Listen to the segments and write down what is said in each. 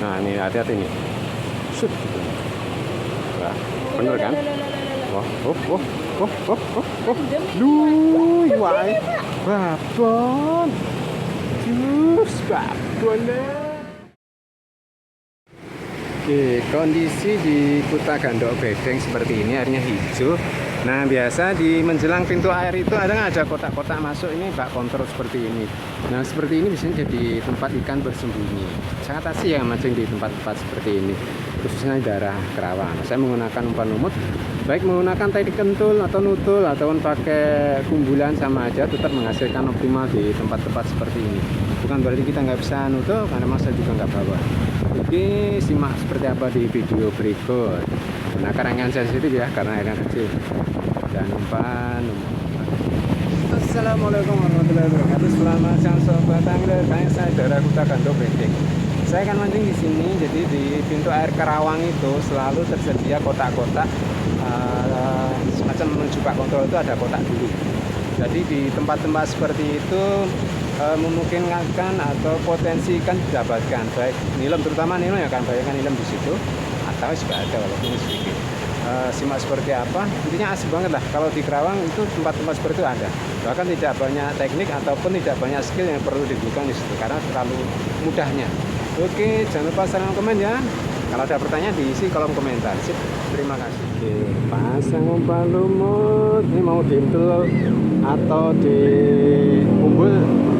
Nah, ini hati-hati nih. Set gitu. Nah, bener kan? Wah, Duh, wae. Babon. Jus, babon. Oke, kondisi di Kuta Gandok Bedeng seperti ini, airnya hijau. Nah, biasa di menjelang pintu air itu ada kotak-kotak masuk, ini bak kontrol seperti ini. Nah, seperti ini biasanya jadi tempat ikan bersembunyi. Sangat asik ya mancing di tempat-tempat seperti ini, khususnya di daerah Kerawang. Saya menggunakan umpan lumut, baik menggunakan teknik kentul atau nutul ataupun pakai kumbulan, sama aja tetap menghasilkan optimal di tempat-tempat seperti ini. Bukan berarti kita nggak bisa nutul, karena masa juga nggak bawa. Oke, simak seperti apa di video berikut. Gunakan yang sensitif ya, karena airnya kecil. Dan umpan. Assalamualaikum warahmatullahi wabarakatuh. Selamat siang sobat angler. Saya daerah Kuta Gandok Bedeng. Saya akan mancing di sini. Jadi di pintu air Kerawang itu selalu tersedia kotak-kotak. Semacam menuju bak kontrol itu ada kotak dulu. Jadi di tempat-tempat seperti itu memungkinkan atau potensi ikan didapatkan, baik nilem, terutama nilem ya, kan bayangkan nilem di situ, atau juga ada walaupun sedikit. Simak seperti apa, intinya asik banget lah. Kalau di Kerawang itu tempat-tempat seperti itu ada, bahkan tidak banyak teknik ataupun tidak banyak skill yang perlu digunakan di situ karena terlalu mudahnya. Oke, jangan lupa salam komen ya. Kalau ada pertanyaan diisi kolom komentar. Sip, terima kasih. Oke, pasang umpan lumut. Ini mau diintel atau di kumpul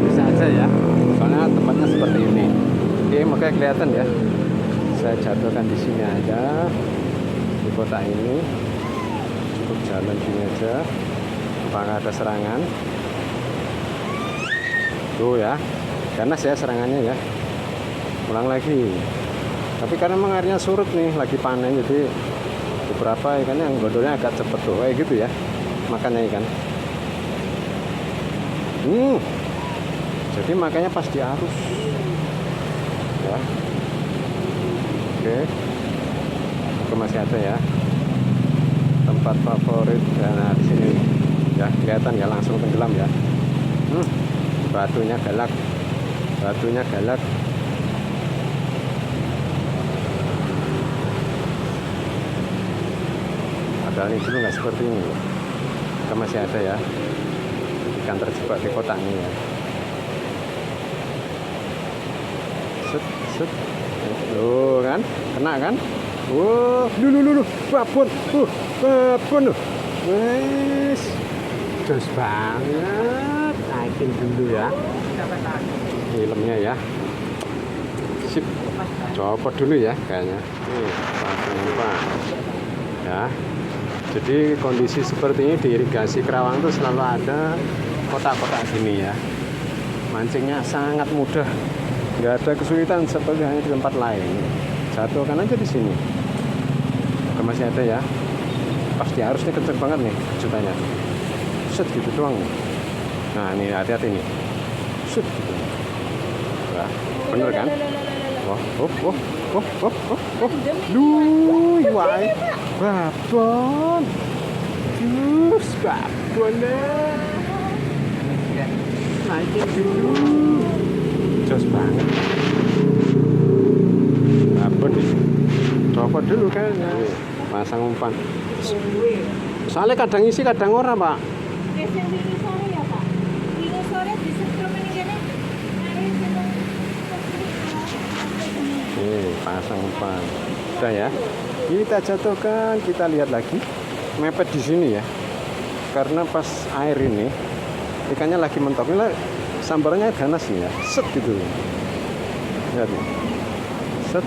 bisa aja ya. Soalnya tempatnya seperti ini. Oke, makanya kelihatan ya. Saya jatuhkan di sini aja. Di kotak ini. Cukup jalan sini aja. Apakah ada serangan? Tuh ya. Karena saya serangannya ya. Ulang lagi. Tapi karena memang airnya surut nih, lagi panen, jadi beberapa ikan yang gondolnya agak cepet tuh, kayak gitu ya makannya ikan. Jadi makanya pas di arus ya. Oke, masih ada ya tempat favorit. Nah, di sini ya kelihatan ya, langsung tenggelam ya. Batunya galak. Padahal ini dulu nggak seperti ini. Kita masih ada ya ikan terjebak di kotaknya ya. Set. Loh kan, kena kan? Dulu, babon loh. Wes, jos banget. Naikin dulu ya. Filmnya ya. Sip. Copot dulu ya kayaknya. Langsung umpan. Ya. Jadi kondisi seperti ini di irigasi Kerawang itu selalu ada kotak-kotak gini ya. Mancingnya sangat mudah, nggak ada kesulitan seperti hanya di tempat lain. Jatuhkan aja di sini. Masih ada ya. Pasti harusnya kenceng banget nih kejutannya. Set gitu doang. Nah, ini hati-hati nih. Set gitu. Wah, bener kan? Duh, wae. Babon. Jus, babon. Naikin dulu. Jos banget. Babon nih. Copot dulu kayaknya. Pasang umpan. Soalnya kadang isi, kadang ora, Pak. Wingi sore ya, Pak. Wingi sore disetrum ini kene. Pasang umpan. Udah ya. Kita jatuhkan, kita lihat lagi. Mepet di sini ya. Karena pas air ini ikannya lagi mentok. Ini sambarannya ganas nih ya. Set gitu. Lihat nih. Set.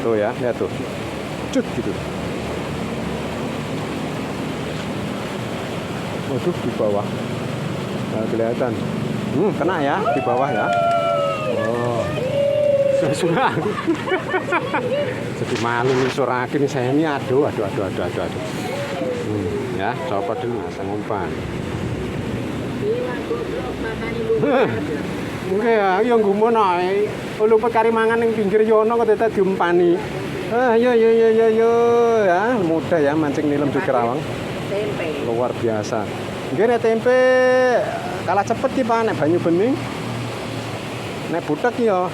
Tuh ya, lihat tuh. Cut gitu. Waduh, di bawah. Nah, kelihatan. Kena ya di bawah ya. Oh. Sudah. Jadi malu nih sorakin saya ini. Aduh. Ya, copot dulu pasang umpan. Oke ya, yang gumun ae. Lupa kari mangan ning pinggir yono kok tetep diumpani. Yo ya, mudah ya mancing nilem di Kerawang. Tempe. Luar biasa. Nggih nek tempe kalah cepet ki Pak nek banyu bening. Nek butek ya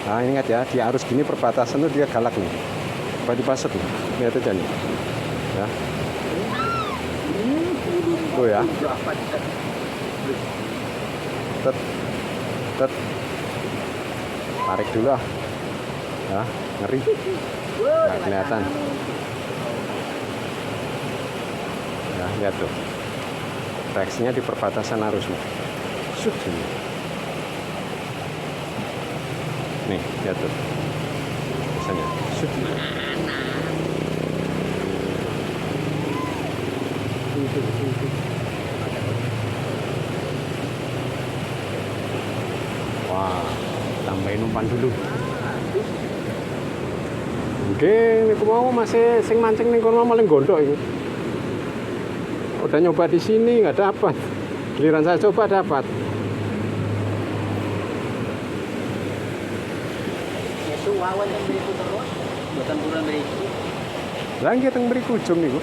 Nah ingat ya, di arus gini perbatasan tuh dia galak nih. Tiba-tiba set nih, lihat aja nih. Ya. Tuh ya. Tet, tet. Tarik dulu ah. Ya, ngeri. Nggak kelihatan. Ya, lihat tuh. Reaksinya di perbatasan arus nih. Sut sini. Nih, lihat tuh. Misalnya, sut. Wah, tambahin umpan dulu. Oke, aku mau masih sing mancing nih kono maling gondok itu. Udah nyoba di sini nggak dapat. Giliran saya coba dapat. Itu wawan yang beriku terus, buatan bulan beriku. Lagi kita beri ujung nih, Bu.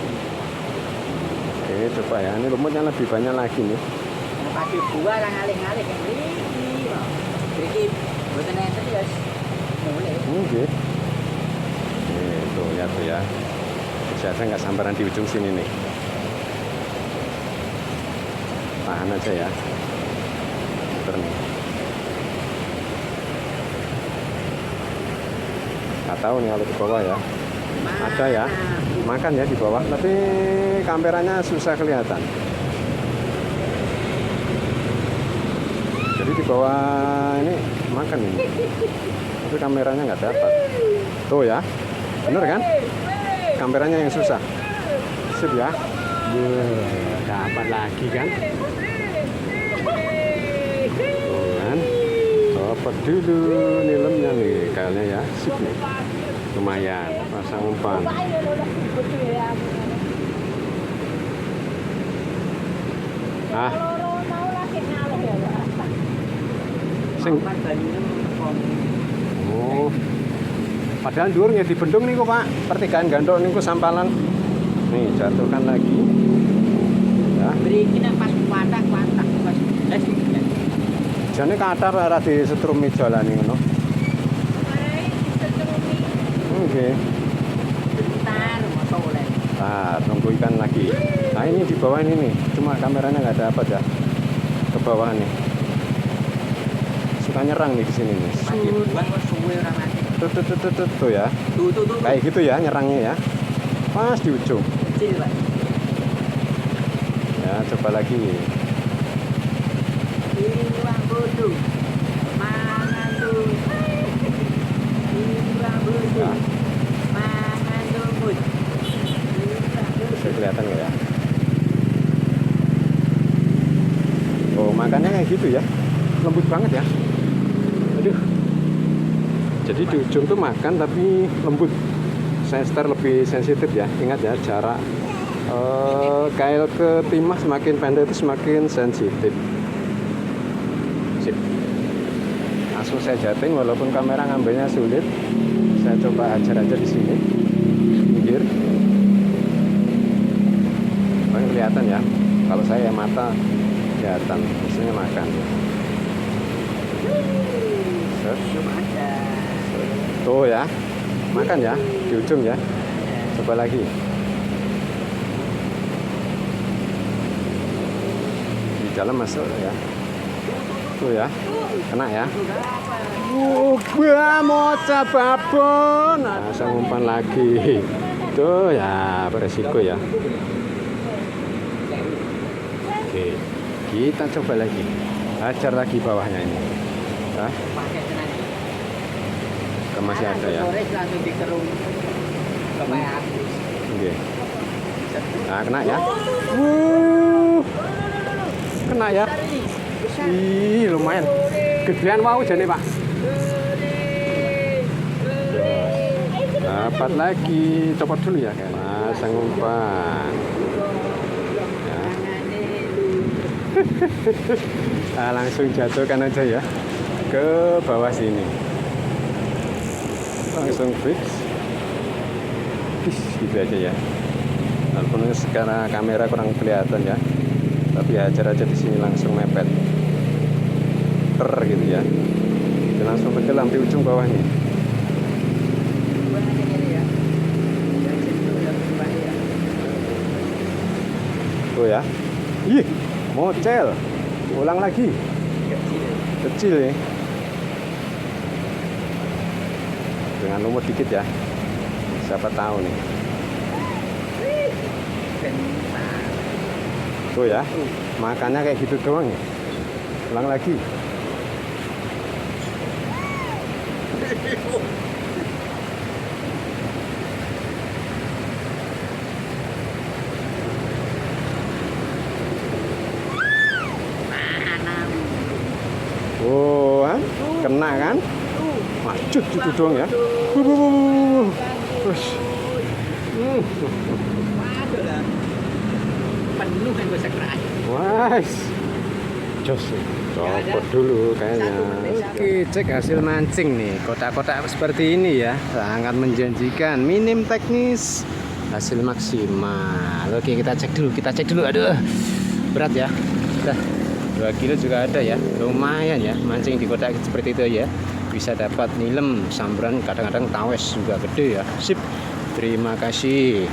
Oke, coba ya. Ini lumutnya lebih banyak lagi nih. Pasti buah yang ngalih-ngalih yang beriki buatan yang serius. Mulai. Oke. Tuh, lihat tuh ya. Saya nggak sambaran di ujung sini nih. Tahan aja ya. Puter nih. Nggak tahu nih kalau di bawah ya. Ada ya. Makan ya di bawah. Tapi kameranya susah kelihatan. Jadi di bawah ini makan ini. Tapi kameranya nggak dapat. Tuh ya. Bener kan? Kameranya yang susah. Sip ya. Dapat lagi kan? Tuh kan? Dapat dulu nilemnya nih kayaknya ya. Sip nih. Lumayan. Pasang umpan. Ah, sing. Oh. Padahal dhuwurnya di bendung niku, Pak. Pertigaan gandok niku sampalan. Nih, jatuhkan lagi. Ya. Beriki nang pas watak pas. Jane kathah ora disetrumi jalane ngono. Oke. Bentar, moto oleh. Nah, tunggu ikan lagi. Nah, ini di bawah ini nih. Cuma kameranya nggak dapat ya. Ke bawah nih. Suka nyerang nih di sini nih. Pasti buang suwe orang mati. Tuh ya. Tuh. Kayak gitu ya nyerangnya ya. Pas di ujung. Kecil, Pak. Ya, coba lagi. Ini uang bodoh. Mangan tuh. Ini uang bodoh. Ya, Mangan tuh, Bud. bisa kelihatan nggak ya? Oh, makannya kayak gitu ya. Lembut banget ya. Aduh. Jadi di ujung tuh makan tapi lembut. Sensor lebih sensitif ya. Ingat ya, jarak kail ke timah semakin pendek itu semakin sensitif. Sip. Langsung saya jating walaupun kamera ngambilnya sulit. Saya coba ajar aja di sini. Pinggir. Paling kelihatan ya. Kalau saya mata kelihatan, biasanya makan. Set. Cuma ada. Tuh ya, makan ya di ujung ya. Coba lagi. Di dalam masuk ya. Tuh ya, kena ya. Gua mau babon. Nah, saya umpan lagi. Tuh ya, beresiko ya. Oke, kita coba lagi. Ajar lagi bawahnya ini. Ya, Pakai tenang. masih ada ya. Sore langsung dikerung. Kepaya habis. Oke. Nah, kena ya. Kena ya. Ih, lumayan. Gedean mau jane, Pak. Dapat lagi. Copot dulu ya, kan. Masang umpan. Ya. Nah, langsung jatuhkan aja ya ke bawah sini. Langsung fix. Gitu aja ya. Walaupun sekarang kamera kurang kelihatan ya, tapi hajar aja di sini langsung mepet, gitu ya. Itu langsung tenggelam di ujung bawahnya. Buang aja kiri ya. Dari situ udah berbahaya. Tuh ya. Ih, mocel. Ulang lagi. Kecil. Kecil ya. Dengan lumut dikit ya. Siapa tahu nih. Bentar. Tuh ya. Makannya kayak gitu doang ya. Ulang lagi. Oh, kan? Kena kan? Macut gitu doang ya. Wush. Waduh lah. Penuh kan gue sekerai. Wah, jos. Copot dulu kayaknya. Oke, cek hasil mancing nih. Kotak-kotak seperti ini ya, sangat menjanjikan. Minim teknis, hasil maksimal. Oke, kita cek dulu. Aduh, berat ya. Dah, 2 kilo juga ada ya. Lumayan ya, mancing di kotak seperti itu ya. Bisa dapat nilem, sambran, kadang-kadang tawes juga gede ya. Sip. Terima kasih.